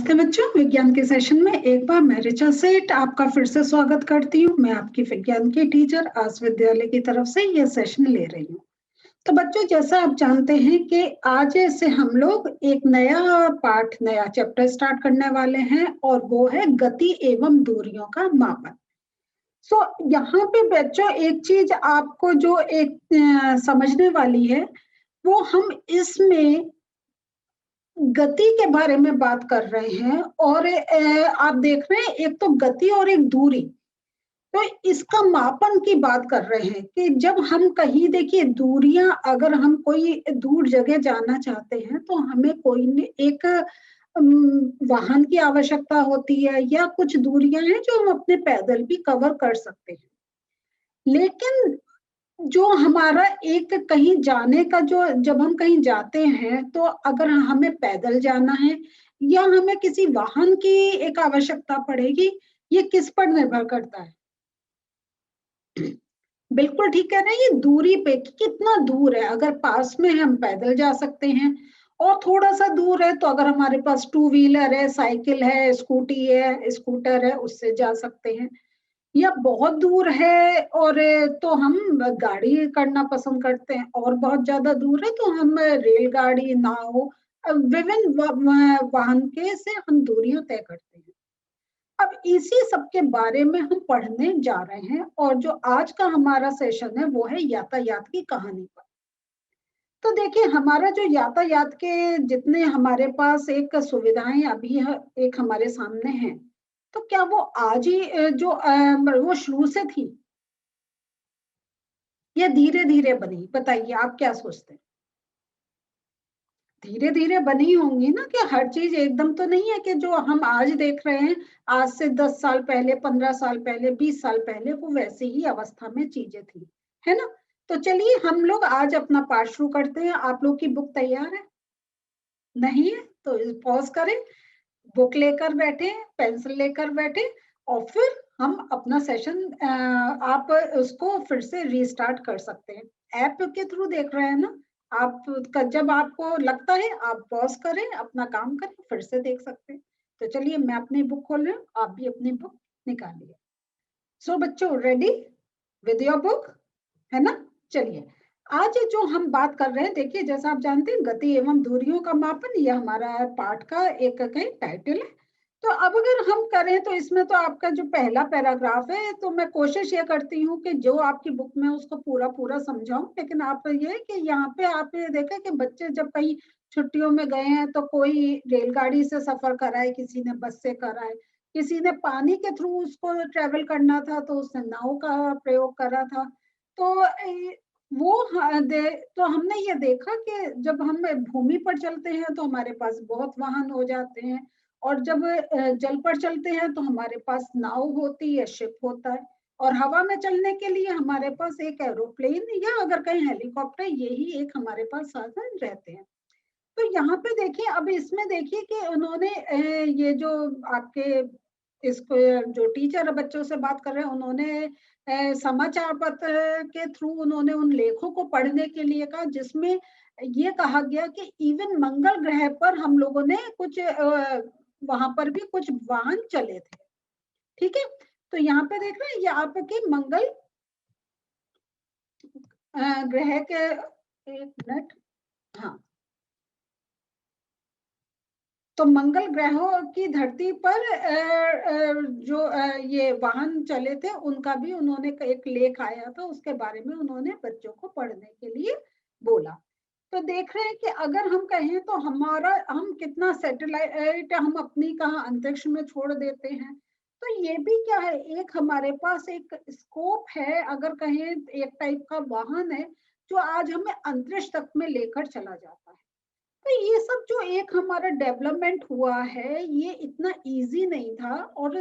नमस्ते बच्चों, विज्ञान के सेशन में एक बार मैं ऋचा सेठ आपका फिर से स्वागत करती हूँ। मैं आपकी विज्ञान की टीचर आस विद्यालय की तरफ से यह सेशन ले रही हूँ। तो बच्चों, जैसा आप जानते हैं कि आज से हम लोग एक नया पाठ, नया चैप्टर स्टार्ट करने वाले हैं और वो है गति एवं दूरियों का मापन। यहाँ पे बच्चों एक चीज आपको जो एक समझने वाली है, वो हम इसमें गति के बारे में बात कर रहे हैं। और आप देख रहे हैं, एक तो गति और एक दूरी, तो इसका मापन की बात कर रहे हैं कि जब हम कहीं, देखिए दूरियां, अगर हम कोई दूर जगह जाना चाहते हैं तो हमें कोई एक वाहन की आवश्यकता होती है, या कुछ दूरियां हैं जो हम अपने पैदल भी कवर कर सकते हैं। लेकिन जो हमारा एक कहीं जाने का, जो जब हम कहीं जाते हैं तो अगर हमें पैदल जाना है या हमें किसी वाहन की एक आवश्यकता पड़ेगी, ये किस पर निर्भर करता है? बिल्कुल ठीक कह रहे हैं, ये दूरी पे, कितना दूर है। अगर पास में हम पैदल जा सकते हैं, और थोड़ा सा दूर है तो अगर हमारे पास टू व्हीलर है, साइकिल है, स्कूटी है, स्कूटर है, उससे जा सकते हैं। या बहुत दूर है और तो हम गाड़ी करना पसंद करते हैं, और बहुत ज्यादा दूर है तो हम रेलगाड़ी, नाव, विभिन्न वाहन के से हम दूरियां तय करते हैं। अब इसी सब के बारे में हम पढ़ने जा रहे हैं, और जो आज का हमारा सेशन है वो है यातायात की कहानी पर। तो देखिए, हमारा जो यातायात के जितने हमारे पास एक सुविधाएं अभी एक हमारे सामने हैं, तो क्या वो आज ही जो वो शुरू से थी या धीरे धीरे बनी? बताइए, आप क्या सोचते हैं? धीरे धीरे बनी होंगी ना, कि हर चीज एकदम तो नहीं है कि जो हम आज देख रहे हैं, आज से 10 साल पहले, 15 साल पहले, 20 साल पहले वो वैसी ही अवस्था में चीजें थी, है ना? तो चलिए हम लोग आज अपना पाठ शुरू करते हैं। आप लोग की बुक तैयार है? नहीं है तो पॉज करें, बुक लेकर बैठे, पेंसिल लेकर बैठे, और फिर हम अपना सेशन आप उसको फिर से रीस्टार्ट कर सकते हैं। ऐप के थ्रू देख रहे हैं ना आप? जब आपको लगता है आप पॉज करें, अपना काम करें, फिर से देख सकते हैं। तो चलिए, मैं अपनी बुक खोल रही हूँ, आप भी अपनी बुक निकालिए। सो बच्चों, रेडी विद योर बुक, है ना? चलिए, आज जो हम बात कर रहे हैं, देखिए जैसा आप जानते हैं, गति एवं दूरियों का मापन, ये हमारा पाठ का एक कहीं टाइटल है। तो अब अगर हम करें तो इसमें तो आपका जो पहला पैराग्राफ है, तो मैं कोशिश ये करती हूँ कि जो आपकी बुक में उसको पूरा पूरा समझाऊं। लेकिन आप ये कि यहाँ पे आप ये देखें कि बच्चे जब कहीं छुट्टियों में गए हैं तो कोई रेलगाड़ी से सफर कराए, किसी ने बस से कराए, किसी ने पानी के थ्रू उसको ट्रेवल करना था तो उसने नाव का प्रयोग करा था। तो तो हमने ये देखा कि जब हम भूमि पर चलते हैं तो हमारे पास बहुत वाहन हो जाते हैं, और जब जल पर चलते हैं तो हमारे पास नाव होती है, शिप होता है, और हवा में चलने के लिए हमारे पास एक एरोप्लेन या अगर कहीं हेलीकॉप्टर, यही एक हमारे पास साधन रहते हैं। तो यहाँ पे देखिए, अब इसमें देखिए कि उन्होंने ये जो आपके इसको जो टीचर बच्चों से बात कर रहे हैं, उन्होंने समाचार पत्र के थ्रू उन्होंने उन लेखों को पढ़ने के लिए कहा, जिसमें ये कहा गया कि इवन मंगल ग्रह पर हम लोगों ने कुछ वहां पर भी कुछ वाहन चले थे। ठीक है, तो यहाँ पे देख रहे हैं, ये आपके मंगल ग्रह के, एक मिनट, हाँ, तो मंगल ग्रहों की धरती पर जो ये वाहन चले थे, उनका भी उन्होंने एक लेख आया था, उसके बारे में उन्होंने बच्चों को पढ़ने के लिए बोला। तो देख रहे हैं कि अगर हम कहें तो हमारा, हम कितना सैटेलाइट हम अपनी कहाँ अंतरिक्ष में छोड़ देते हैं। तो ये भी क्या है, एक हमारे पास एक स्कोप है, अगर कहें एक टाइप का वाहन है जो आज हमें अंतरिक्ष तक में लेकर चला जाता है। तो ये सब जो एक हमारा डेवलपमेंट हुआ है, ये इतना इजी नहीं था। और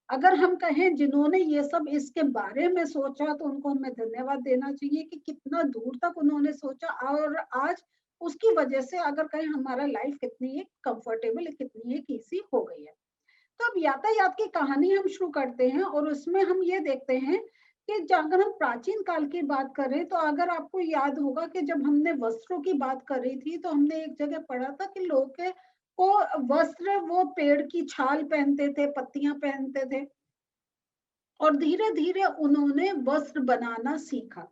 अगर हम कहें जिन्होंने ये सब इसके बारे में सोचा, तो उनको हमें धन्यवाद देना चाहिए कि कितना दूर तक उन्होंने सोचा, और आज उसकी वजह से अगर कहें हमारा लाइफ कितनी एक कंफर्टेबल, कितनी एक इजी हो गई है। तो अब यातायात की कहानी हम शुरू करते हैं, और उसमें हम ये देखते हैं कि अगर हम प्राचीन काल की बात करें, तो अगर आपको याद होगा कि जब हमने वस्त्रों की बात करी थी, तो हमने एक जगह पढ़ा था कि लोग को वस्त्र वो पेड़ की छाल पहनते थे, पत्तियां पहनते थे, और धीरे धीरे उन्होंने वस्त्र बनाना सीखा,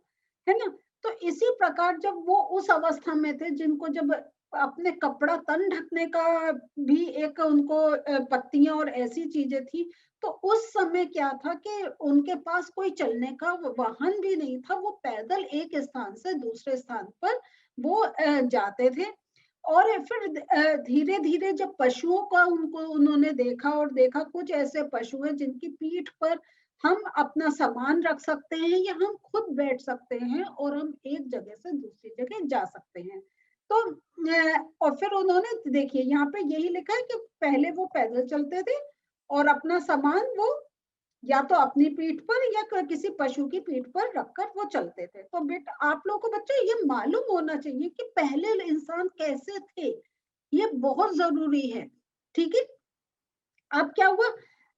है ना। तो इसी प्रकार जब वो उस अवस्था में थे जिनको जब अपने कपड़ा तन ढकने का भी एक उनको पत्तियां और ऐसी चीजें थी, तो उस समय क्या था कि उनके पास कोई चलने का वाहन भी नहीं था, वो पैदल एक स्थान से दूसरे स्थान पर वो जाते थे। और फिर धीरे धीरे जब पशुओं का उनको उन्होंने देखा, और देखा कुछ ऐसे पशु हैं जिनकी पीठ पर हम अपना सामान रख सकते हैं, या हम खुद बैठ सकते हैं और हम एक जगह से दूसरी जगह जा सकते हैं। तो और फिर उन्होंने देखिए यहाँ पे यही लिखा है कि पहले वो पैदल चलते थे और अपना सामान वो या तो अपनी पीठ पर या किसी पशु की पीठ पर रखकर वो चलते थे। तो बेटा आप लोगों को बच्चों ये मालूम होना चाहिए कि पहले इंसान कैसे थे, ये बहुत जरूरी है। ठीक है, अब क्या हुआ,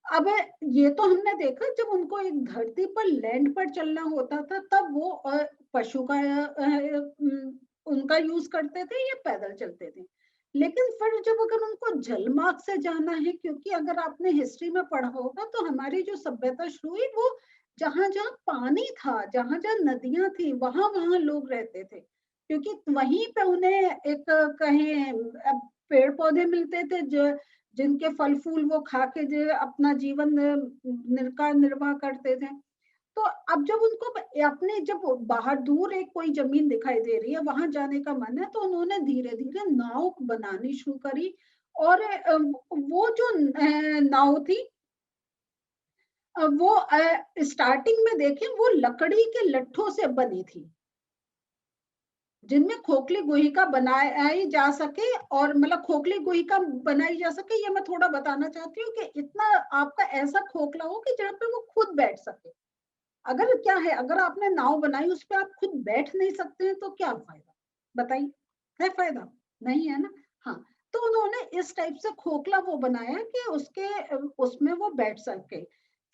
अब ये तो हमने देखा जब उनको एक धरती पर लैंड पर चलना होता था तब वो पशु का उनका यूज करते थे या पैदल चलते थे। लेकिन फिर जब अगर उनको जलमार्ग से जाना है, क्योंकि अगर आपने हिस्ट्री में पढ़ा होगा तो हमारी जो सभ्यता शुरू हुई वो जहां जहां पानी था, जहां जहां नदियां थी, वहां वहां लोग रहते थे, क्योंकि वहीं पे उन्हें एक कहें पेड़ पौधे मिलते थे जो जिनके फल फूल वो खा के जो अपना जीवन निर्वाह करते थे। तो अब जब उनको अपने जब बाहर दूर एक कोई जमीन दिखाई दे रही है वहां जाने का मन है, तो उन्होंने धीरे धीरे नाव बनानी शुरू करी। और वो जो नाव थी वो स्टार्टिंग में देखें वो लकड़ी के लट्ठों से बनी थी, जिनमें खोखली गुहिका बनाई जा सके, और मतलब खोखली गुहिका बनाई जा सके, ये मैं थोड़ा बताना चाहती हूँ कि इतना आपका ऐसा खोखला हो कि जहाँ पे वो खुद बैठ सके। अगर क्या है, अगर आपने नाव बनाई उस पर आप खुद बैठ नहीं सकते हैं तो क्या फायदा, बताइए, है फायदा? नहीं है ना। हाँ, तो उन्होंने इस टाइप से खोखला वो बनाया कि उसके उसमें वो बैठ सके।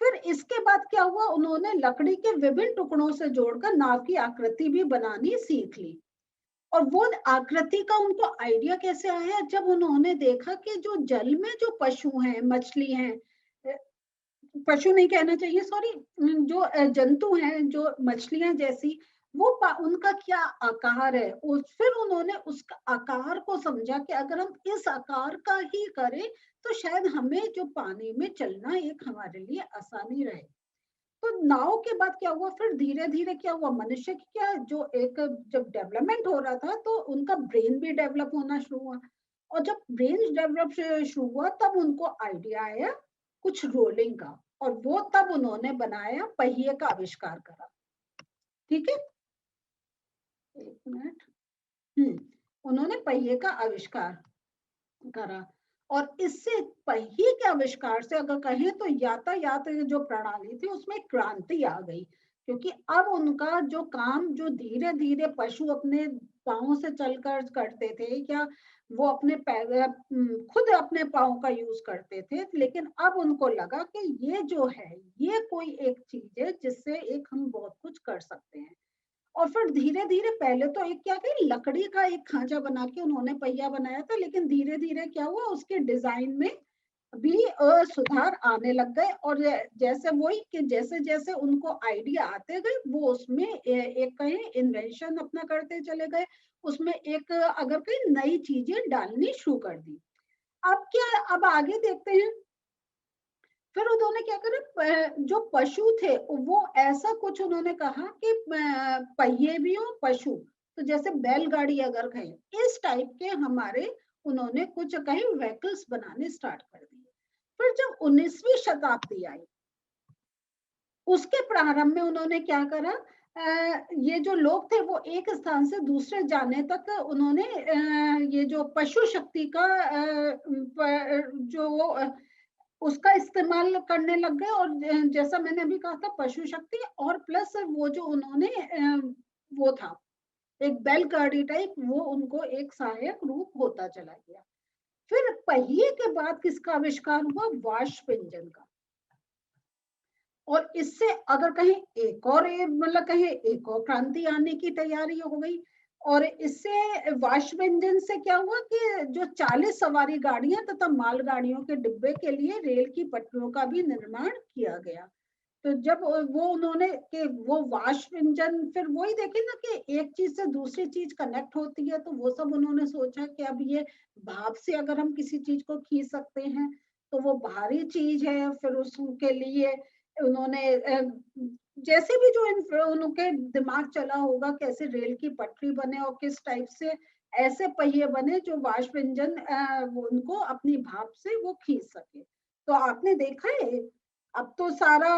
फिर इसके बाद क्या हुआ, उन्होंने लकड़ी के विभिन्न टुकड़ों से जोड़कर नाव की आकृति भी बनानी सीख ली। और वो आकृति का उनको आइडिया कैसे आया, जब उन्होंने देखा कि जो जल में जो पशु हैं, मछली हैं, पशु नहीं कहना चाहिए सॉरी, जो जंतु हैं, जो मछलियां जैसी, वो उनका क्या आकार है, फिर उन्होंने उस आकार को समझा कि अगर हम इस आकार का ही करें तो शायद हमें जो पानी में चलना एक हमारे लिए आसानी रहे। तो नाव के बाद क्या हुआ, फिर धीरे धीरे क्या हुआ, मनुष्य की क्या जो एक जब डेवलपमेंट हो रहा था तो उनका ब्रेन भी डेवलप होना शुरू हुआ। और जब ब्रेन डेवलप शुरू हुआ तब उनको आइडिया आया कुछ रोलिंग का, और वो तब उन्होंने बनाया पहिए का आविष्कार करा। ठीक है, एक मिनट। उन्होंने पहिए का आविष्कार करा, और इससे पहिए के आविष्कार से अगर कहें तो यातायात जो प्रणाली थी उसमें क्रांति आ गई, क्योंकि अब उनका जो काम जो धीरे धीरे पशु अपने पाँव से चलकर करते थे, या वो अपने पैर खुद अपने पाँव का यूज करते थे, लेकिन अब उनको लगा कि ये जो है ये कोई एक चीज है जिससे एक हम बहुत कुछ कर सकते हैं। और फिर धीरे धीरे पहले तो एक क्या कि लकड़ी का एक खांचा बना के उन्होंने पहिया बनाया था, लेकिन धीरे धीरे क्या हुआ उसके डिजाइन में भी सुधार आने लग गए। और जैसे वही कि जैसे जैसे उनको आइडिया आते गए वो उसमें एक कहें इन्वेंशन अपना करते चले गए, उसमें एक अगर कहीं नई चीजें डालनी शुरू कर दी। अब क्या, अब आगे देखते हैं। फिर उन्होंने क्या करा, जो पशु थे वो ऐसा कुछ उन्होंने कहा कि पहिए भी हो पशु, तो जैसे बैलगाड़ी अगर कहें इस टाइप के हमारे उन्होंने कुछ कहीं व्हीकल्स बनाने स्टार्ट कर दिए। फिर जब 19वीं शताब्दी आई उसके प्रारंभ में उन्होंने क्या करा, ये जो लोग थे वो एक स्थान से दूसरे जाने तक उन्होंने ये जो पशु शक्ति का जो उसका इस्तेमाल करने लग गए। और जैसा मैंने अभी कहा था पशु शक्ति और प्लस वो जो उन्होंने वो था एक बैलगाड़ी टाइप, वो उनको एक सहायक रूप होता चला गया। फिर पहिए के बाद किसका आविष्कार हुआ, वाष्प इंजन का। और इससे अगर कहें एक और मतलब कहें एक और क्रांति आने की तैयारी हो गई। और इससे वाष्प इंजन से क्या हुआ कि जो 40 सवारी गाड़ियां तथा मालगाड़ियों के डिब्बे के लिए रेल की पटरियों का भी निर्माण किया गया। तो जब वो उन्होंने कि वो वाष्प इंजन, फिर वही देखे ना कि एक चीज से दूसरी चीज कनेक्ट होती है, तो वो सब उन्होंने सोचा कि अब ये भाप से अगर हम किसी चीज को खींच सकते हैं तो वो भारी चीज है। फिर उसके लिए उन्होंने जैसे भी जो उनके दिमाग चला होगा कैसे रेल की पटरी बने और किस टाइप से ऐसे पहिए बने जो वाष्प इंजन उनको अपनी भाप से वो खींच सके। तो आपने देखा है अब तो सारा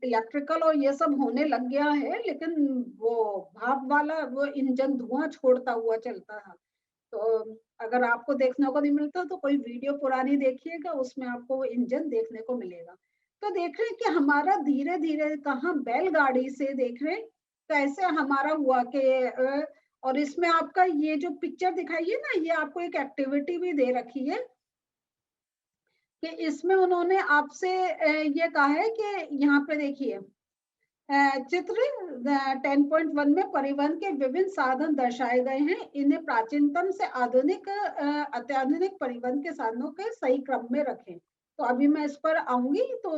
इलेक्ट्रिकल और ये सब होने लग गया है, लेकिन वो भाप वाला वो इंजन धुआं छोड़ता हुआ चलता था। तो अगर आपको देखने को नहीं मिलता तो कोई वीडियो पुरानी देखिएगा, उसमें आपको वो इंजन देखने को मिलेगा। तो देख रहे हैं कि हमारा धीरे धीरे कहाँ बैलगाड़ी से देख रहे हैं कैसे हमारा हुआ कि और इसमें आपका ये जो पिक्चर दिखाई है ना, ये आपको एक एक्टिविटी भी दे रखी है कि इसमें उन्होंने आपसे ये कहा है कि यहाँ पे देखिए चित्र 10.1 में परिवहन के विभिन्न साधन दर्शाए गए हैं। इन्हें प्राचीनतम से आधुनिक अत्याधुनिक परिवहन के साधनों के सही क्रम में रखें। तो अभी मैं इस पर आऊंगी, तो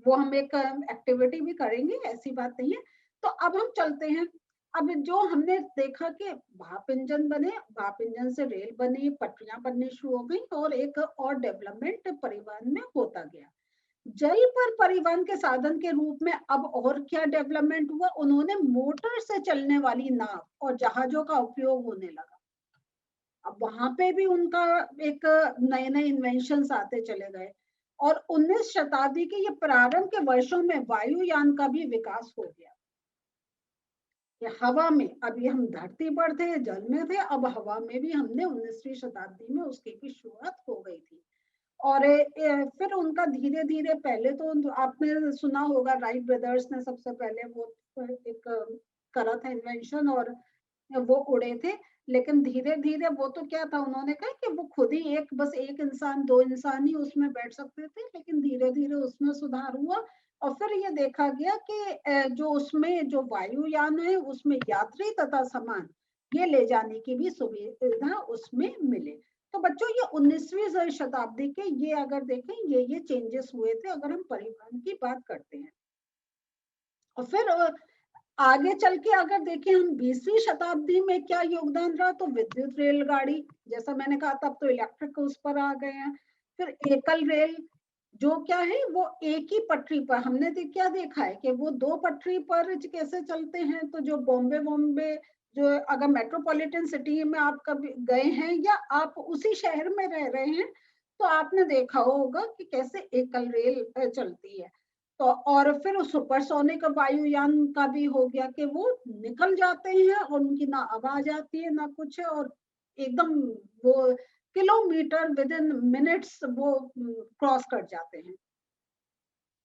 वो हम एक एक्टिविटी भी करेंगे, ऐसी बात नहीं है। तो अब हम चलते हैं। अब जो हमने देखा कि भाप इंजन बने, भाप इंजन से रेल बनी, पटरियां बननी शुरू हो गई और एक और डेवलपमेंट परिवहन में होता गया। जल पर परिवहन के साधन के रूप में अब और क्या डेवलपमेंट हुआ, उन्होंने मोटर से चलने वाली नाव और जहाजों का उपयोग होने लगा। अब वहां पे भी उनका एक नए नए इन्वेंशंस आते चले गए और 19 शताब्दी के ये प्रारंभ के वर्षों में वायुयान का भी विकास हो गया। ये हवा में, अभी हम धरती पर थे, जल में थे, अब हवा में भी हमने 19वीं शताब्दी में उसकी भी शुरुआत हो गई थी। और फिर उनका धीरे धीरे, पहले तो आपने सुना होगा राइट ब्रदर्स ने सबसे पहले वो एक करा था इन्वेंशन और वो उड़े थे। लेकिन धीरे धीरे वो तो क्या था, उन्होंने कहा कि वो खुद ही एक, बस एक इंसान, दो इंसान ही उसमें बैठ सकते थे, लेकिन धीरे धीरे उसमें सुधार हुआ और फिर ये देखा गया कि जो उसमें जो वायुयान है उसमें यात्री तथा सामान ये ले जाने की भी सुविधा उसमें मिले। तो बच्चों ये 19वीं शताब्दी के ये अगर देखें ये चेंजेस हुए थे अगर हम परिवहन की बात करते हैं। और फिर आगे चल के अगर देखें हम 20वीं शताब्दी में क्या योगदान रहा, तो विद्युत रेलगाड़ी, जैसा मैंने कहा तब तो इलेक्ट्रिक उस पर आ गए हैं। फिर एकल रेल जो क्या है वो एक ही पटरी पर, हमने क्या देखा है कि वो दो पटरी पर कैसे चलते हैं। तो जो बॉम्बे बॉम्बे जो अगर मेट्रोपॉलिटन सिटी में आप कभी गए हैं या आप उसी शहर में रह रहे हैं तो आपने देखा होगा कि कैसे एकल रेल चलती है। तो और फिर सुपरसोनिक वायुयान का भी हो गया कि वो निकल जाते हैं और उनकी ना आवाज आती है ना कुछ है, और एकदम वो किलोमीटर विद इन मिनट्स वो क्रॉस कर जाते हैं।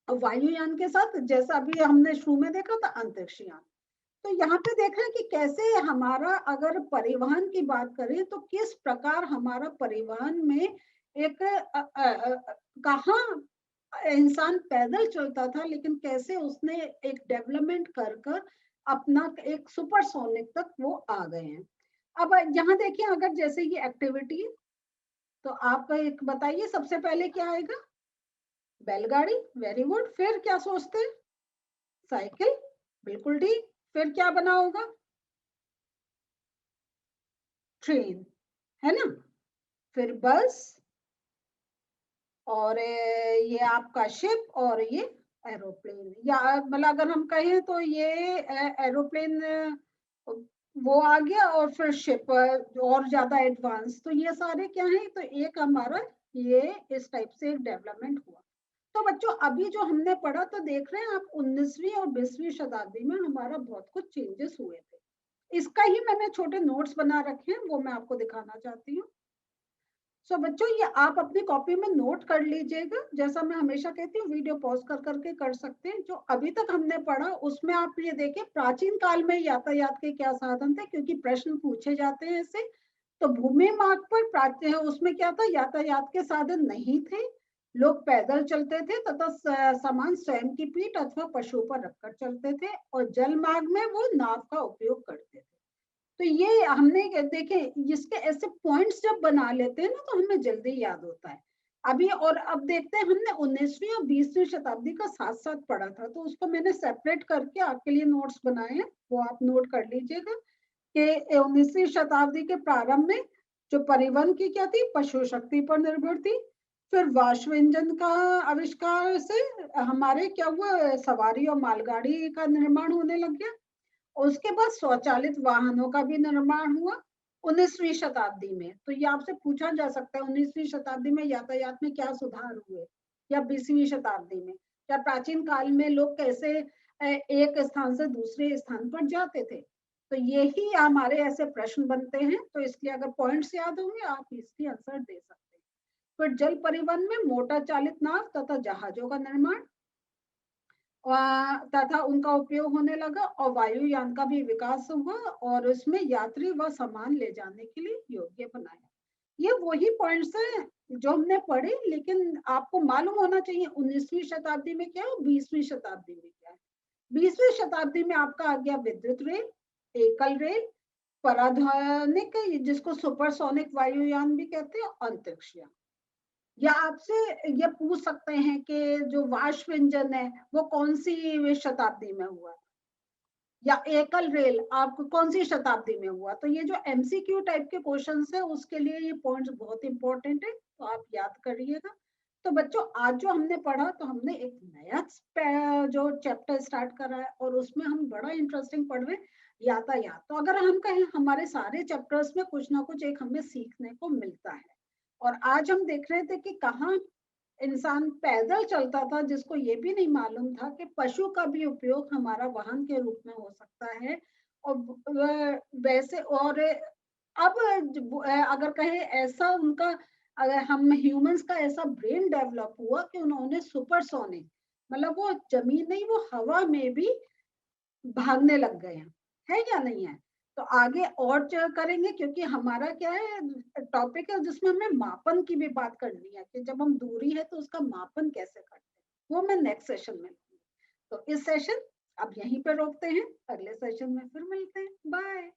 और वायुयान के साथ जैसा अभी हमने शुरू में देखा था अंतरिक्ष यान। तो यहाँ पे देख रहे हैं कि कैसे हमारा अगर परिवहन की बात करें तो किस प्रकार हमारा परिवहन में एक कहाँ इंसान पैदल चलता था, लेकिन कैसे उसने एक डेवलपमेंट कर कर अपना एक सुपरसोनिक तक वो आ गए हैं। अब यहाँ देखिए अगर जैसे ये एक्टिविटी, तो आप एक बताइए सबसे पहले क्या आएगा? बैलगाड़ी, वेरी गुड। फिर क्या सोचते हैं? साइकिल, बिल्कुल ठीक। फिर क्या बना होगा? ट्रेन, है ना। फिर बस, और ये आपका शिप, और ये एरोप्लेन, या मतलब अगर हम कहें तो ये एरोप्लेन वो आ गया, और फिर शिप और ज्यादा एडवांस। तो ये सारे क्या है, तो एक हमारा ये इस टाइप से एक डेवलपमेंट हुआ। तो बच्चों अभी जो हमने पढ़ा तो देख रहे हैं आप 19वीं और 20वीं शताब्दी में हमारा बहुत कुछ चेंजेस हुए थे। इसका ही मैंने छोटे नोट्स बना रखे हैं, वो मैं आपको दिखाना चाहती हूँ। सो बच्चों ये आप अपनी कॉपी में नोट कर लीजिएगा। जैसा मैं हमेशा कहती हूँ वीडियो पॉज कर करके कर सकते हैं। जो अभी तक हमने पढ़ा उसमें आप ये देखें प्राचीन काल में यातायात के क्या साधन थे, क्योंकि प्रश्न पूछे जाते हैं इससे। तो भूमि मार्ग पर प्राचीन उसमें क्या था, यातायात के साधन नहीं थे, लोग पैदल चलते थे तथा सामान स्वयं की पीठ अथवा पशु पर रखकर चलते थे, और जल मार्ग में वो नाव का उपयोग करते थे। तो ये हमने देखें, इसके ऐसे पॉइंट्स जब बना लेते हैं ना तो हमें जल्दी याद होता है। अभी और अब देखते हैं, हमने 19वीं और 20वीं शताब्दी का साथ-साथ पढ़ा था, तो उसको मैंने सेपरेट करके आपके लिए नोट्स बनाए हैं, वो आप नोट कर लीजिएगा कि 19वीं शताब्दी के प्रारंभ में जो परिवहन की क्या थी, पशु शक्ति पर निर्भर थी। फिर वाष्प इंजन का आविष्कार से हमारे क्या हुआ, सवारी और मालगाड़ी का निर्माण होने लग गया। उसके बाद स्वचालित वाहनों का भी निर्माण हुआ 19वीं शताब्दी में। तो ये आपसे पूछा जा सकता है 19वीं शताब्दी में यातायात में क्या सुधार हुए, या 20वीं शताब्दी में, या प्राचीन काल में लोग कैसे एक स्थान से दूसरे स्थान पर जाते थे। तो यही हमारे ऐसे प्रश्न बनते हैं, तो इसलिए अगर पॉइंट्स याद होंगे आप इसकी आंसर दे सकते हैं। फिर जल परिवहन में मोटर चालित नाव तथा जहाजों का निर्माण तथा उनका उपयोग होने लगा, और वायुयान का भी विकास हुआ और उसमें यात्री व सामान ले जाने के लिए योग्य बनाया। ये वही पॉइंट्स हैं जो हमने पढ़े, लेकिन आपको मालूम होना चाहिए 19वीं शताब्दी में क्या है, 20वीं शताब्दी में क्या है। 20वीं शताब्दी में आपका आ गया विद्युत रेल, एकल रेल, पराध्वनिक जिसको सुपरसोनिक वायुयान भी कहते हैं, अंतरिक्ष यान। या आपसे ये पूछ सकते हैं कि जो वाष्प इंजन है वो कौन सी शताब्दी में हुआ, या एकल रेल आपको कौन सी शताब्दी में हुआ। तो ये जो एमसीक्यू टाइप के क्वेश्चंस है उसके लिए ये पॉइंट्स बहुत इंपॉर्टेंट है, तो आप याद करिएगा। तो बच्चों आज जो हमने पढ़ा, तो हमने एक नया जो चैप्टर स्टार्ट करा है और उसमें हम बड़ा इंटरेस्टिंग पढ़ रहे हैं, यातायात। तो अगर हम कहें हमारे सारे चैप्टर्स में कुछ ना कुछ एक हमें सीखने को मिलता है। और आज हम देख रहे थे कि कहाँ इंसान पैदल चलता था, जिसको ये भी नहीं मालूम था कि पशु का भी उपयोग हमारा वाहन के रूप में हो सकता है। और वैसे और अब अगर कहें ऐसा उनका, अगर हम ह्यूमंस का ऐसा ब्रेन डेवलप हुआ कि उन्होंने सुपरसोनिक, मतलब वो जमीन नहीं वो हवा में भी भागने लग गए हैं, है या नहीं है? तो आगे और करेंगे, क्योंकि हमारा क्या है, टॉपिक है जिसमें हमें मापन की भी बात करनी है कि जब हम दूरी है तो उसका मापन कैसे करते हैं, वो मैं नेक्स्ट सेशन में लूंगी। तो इस सेशन अब यहीं पे रोकते हैं, अगले सेशन में फिर मिलते हैं, बाय।